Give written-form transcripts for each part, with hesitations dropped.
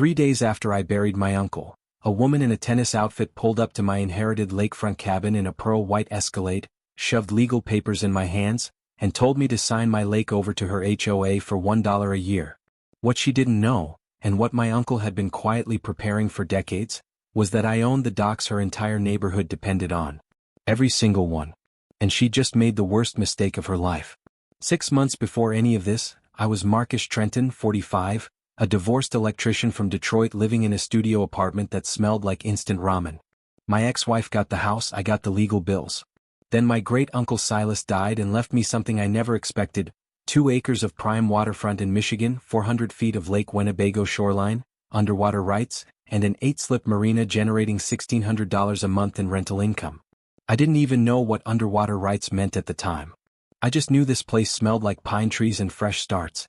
3 days after I buried my uncle, a woman in a tennis outfit pulled up to my inherited lakefront cabin in a pearl white Escalade, shoved legal papers in my hands, and told me to sign my lake over to her HOA for $1 a year. What she didn't know, and what my uncle had been quietly preparing for decades, was that I owned the docks her entire neighborhood depended on. Every single one. And she just made the worst mistake of her life. 6 months before any of this, I was Marcus Trenton, 45, a divorced electrician from Detroit living in a studio apartment that smelled like instant ramen. My ex-wife got the house, I got the legal bills. Then my great-uncle Silas died and left me something I never expected: 2 acres of prime waterfront in Michigan, 400 feet of Lake Winnebago shoreline, underwater rights, and an 8-slip marina generating $1,600 a month in rental income. I didn't even know what underwater rights meant at the time. I just knew this place smelled like pine trees and fresh starts.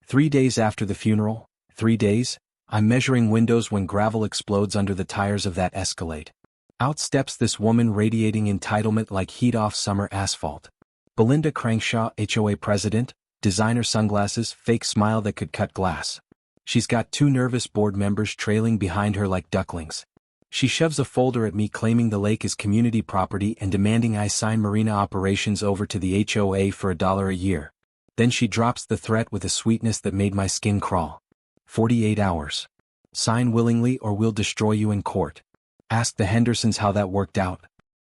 3 days after the funeral, 3 days, I'm measuring windows when gravel explodes under the tires of that Escalade. Out steps this woman radiating entitlement like heat off summer asphalt. Belinda Crankshaw, HOA president, designer sunglasses, fake smile that could cut glass. She's got 2 nervous board members trailing behind her like ducklings. She shoves a folder at me claiming the lake is community property and demanding I sign marina operations over to the HOA for $1 a year. Then she drops the threat with a sweetness that made my skin crawl. 48 hours. Sign willingly or we'll destroy you in court. Ask the Hendersons how that worked out.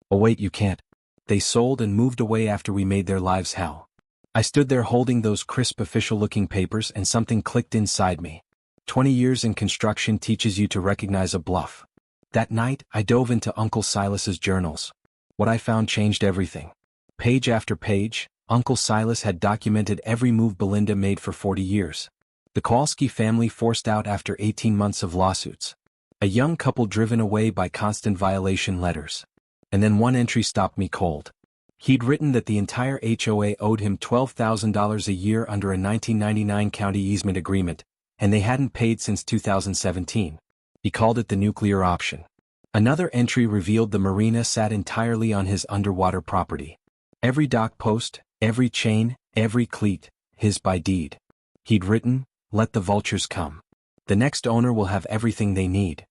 Oh wait, you can't. They sold and moved away after we made their lives hell. I stood there holding those crisp official-looking papers and something clicked inside me. 20 years in construction teaches you to recognize a bluff. That night, I dove into Uncle Silas's journals. What I found changed everything. Page after page, Uncle Silas had documented every move Belinda made for 40 years. The Kowalski family forced out after 18 months of lawsuits. A young couple driven away by constant violation letters. And then one entry stopped me cold. He'd written that the entire HOA owed him $12,000 a year under a 1999 county easement agreement, and they hadn't paid since 2017. He called it the nuclear option. Another entry revealed the marina sat entirely on his underwater property. Every dock post, every chain, every cleat, his by deed. He'd written, "Let the vultures come. The next owner will have everything they need."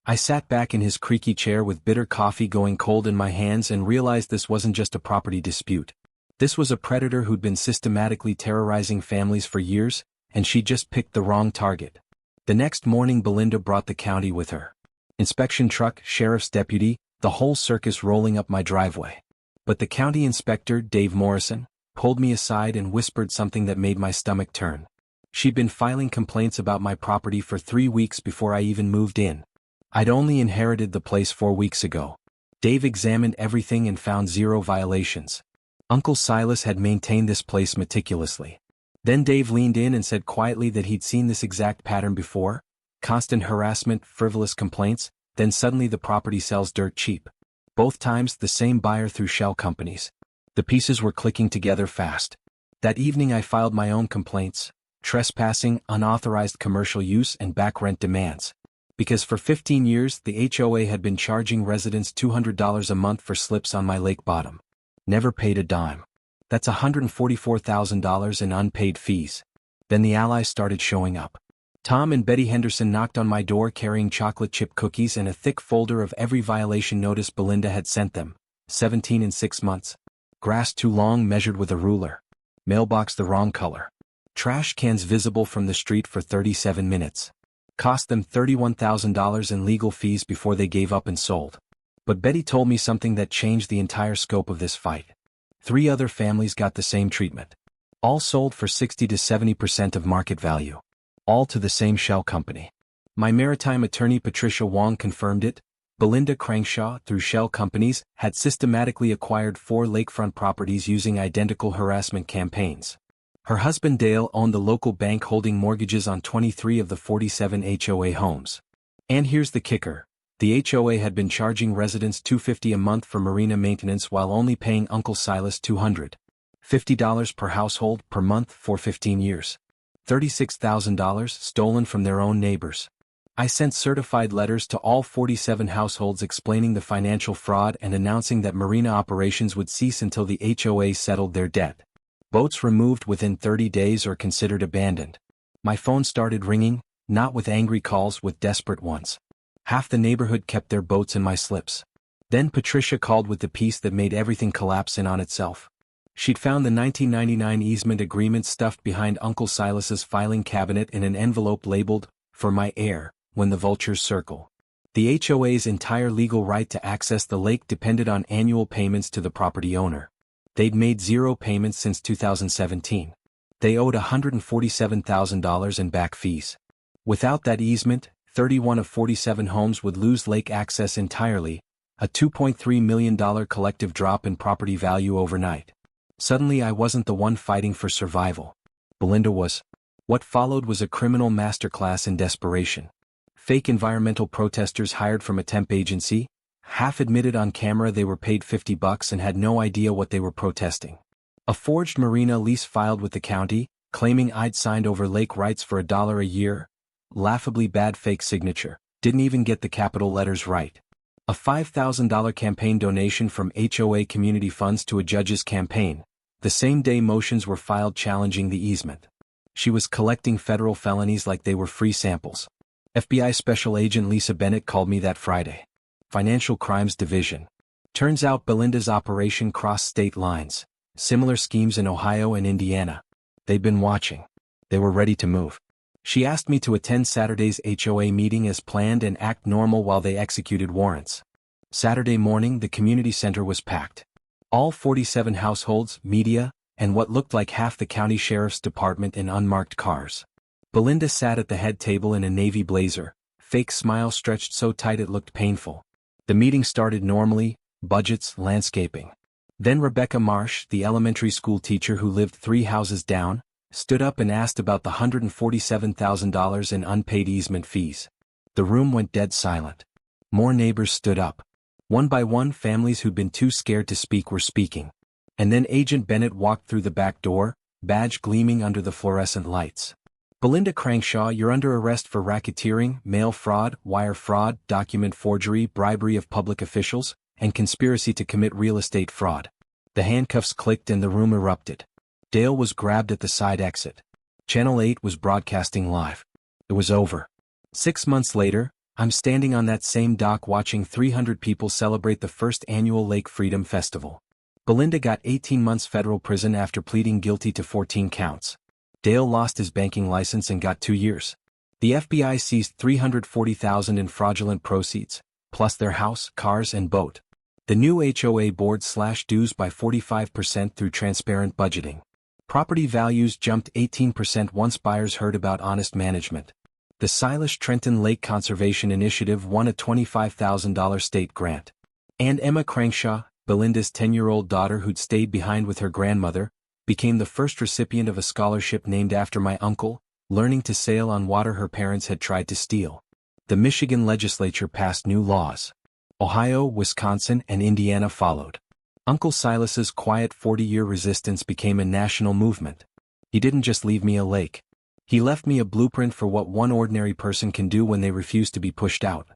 I sat back in his creaky chair with bitter coffee going cold in my hands and realized this wasn't just a property dispute. This was a predator who'd been systematically terrorizing families for years, and she just picked the wrong target. The next morning Belinda brought the county with her. Inspection truck, sheriff's deputy, the whole circus rolling up my driveway. But the county inspector, Dave Morrison, pulled me aside and whispered something that made my stomach turn. She'd been filing complaints about my property for 3 weeks before I even moved in. I'd only inherited the place 4 weeks ago. Dave examined everything and found 0 violations. Uncle Silas had maintained this place meticulously. Then Dave leaned in and said quietly that he'd seen this exact pattern before: constant harassment, frivolous complaints, then suddenly the property sells dirt cheap. Both times the same buyer through shell companies. The pieces were clicking together fast. That evening I filed my own complaints: trespassing, unauthorized commercial use, and back rent demands. Because for 15 years the HOA had been charging residents $200 a month for slips on my lake bottom. Never paid a dime. That's $144,000 in unpaid fees. Then the allies started showing up. Tom and Betty Henderson knocked on my door carrying chocolate chip cookies and a thick folder of every violation notice Belinda had sent them. 17 in 6 months. Grass too long measured with a ruler. Mailbox the wrong color. Trash cans visible from the street for 37 minutes. Cost them $31,000 in legal fees before they gave up and sold. But Betty told me something that changed the entire scope of this fight. 3 other families got the same treatment. All sold for 60 to 70% of market value. All to the same shell company. My maritime attorney Patricia Wong confirmed it. Belinda Crankshaw, through shell companies, had systematically acquired 4 lakefront properties using identical harassment campaigns. Her husband Dale owned the local bank holding mortgages on 23 of the 47 HOA homes. And here's the kicker. The HOA had been charging residents $250 a month for marina maintenance while only paying Uncle Silas $250 per household per month for 15 years. $36,000 stolen from their own neighbors. I sent certified letters to all 47 households explaining the financial fraud and announcing that marina operations would cease until the HOA settled their debt. Boats removed within 30 days or considered abandoned. My phone started ringing, Not with angry calls, with desperate ones. Half the neighborhood kept their boats in my slips. Then Patricia called with the piece that made everything collapse in on itself. She'd found the 1999 easement agreement stuffed behind Uncle Silas's filing cabinet in an envelope labeled, "For my heir, when the vultures circle." The HOA's entire legal right to access the lake depended on annual payments to the property owner. They'd made 0 payments since 2017. They owed $147,000 in back fees. Without that easement, 31 of 47 homes would lose lake access entirely, a $2.3 million collective drop in property value overnight. Suddenly I wasn't the one fighting for survival. Belinda was. What followed was a criminal masterclass in desperation. Fake environmental protesters hired from a temp agency, half admitted on camera they were paid $50 and had no idea what they were protesting. A forged marina lease filed with the county, claiming I'd signed over lake rights for $1 a year. Laughably bad fake signature, didn't even get the capital letters right. A $5,000 campaign donation from HOA community funds to a judge's campaign. The same day motions were filed challenging the easement. She was collecting federal felonies like they were free samples. FBI Special Agent Lisa Bennett called me that Friday. Financial Crimes Division. Turns out Belinda's operation crossed state lines. Similar schemes in Ohio and Indiana. They'd been watching. They were ready to move. She asked me to attend Saturday's HOA meeting as planned and act normal while they executed warrants. Saturday morning the community center was packed. All 47 households, media, and what looked like half the county sheriff's department in unmarked cars. Belinda sat at the head table in a navy blazer, fake smile stretched so tight it looked painful. The meeting started normally, budgets, landscaping. Then Rebecca Marsh, the elementary school teacher who lived 3 houses down, stood up and asked about the $147,000 in unpaid easement fees. The room went dead silent. More neighbors stood up. One by one, families who'd been too scared to speak were speaking. And then Agent Bennett walked through the back door, badge gleaming under the fluorescent lights. "Belinda Crankshaw, you're under arrest for racketeering, mail fraud, wire fraud, document forgery, bribery of public officials, and conspiracy to commit real estate fraud." The handcuffs clicked and the room erupted. Dale was grabbed at the side exit. Channel 8 was broadcasting live. It was over. 6 months later, I'm standing on that same dock watching 300 people celebrate the first annual Lake Freedom Festival. Belinda got 18 months federal prison after pleading guilty to 14 counts. Dale lost his banking license and got 2 years. The FBI seized $340,000 in fraudulent proceeds, plus their house, cars, and boat. The new HOA board slashed dues by 45% through transparent budgeting. Property values jumped 18% once buyers heard about honest management. The Silas Trenton Lake Conservation Initiative won a $25,000 state grant. And Emma Crankshaw, Belinda's 10-year-old daughter who'd stayed behind with her grandmother, became the first recipient of a scholarship named after my uncle, learning to sail on water her parents had tried to steal. The Michigan legislature passed new laws. Ohio, Wisconsin, and Indiana followed. Uncle Silas's quiet 40-year resistance became a national movement. He didn't just leave me a lake. He left me a blueprint for what one ordinary person can do when they refuse to be pushed out.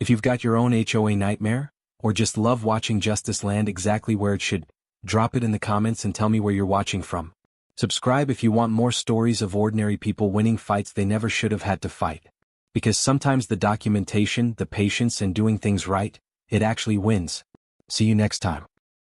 If you've got your own HOA nightmare, or just love watching justice land exactly where it should, drop it in the comments and tell me where you're watching from. Subscribe if you want more stories of ordinary people winning fights they never should have had to fight. Because sometimes the documentation, the patience, and doing things right, it actually wins. See you next time.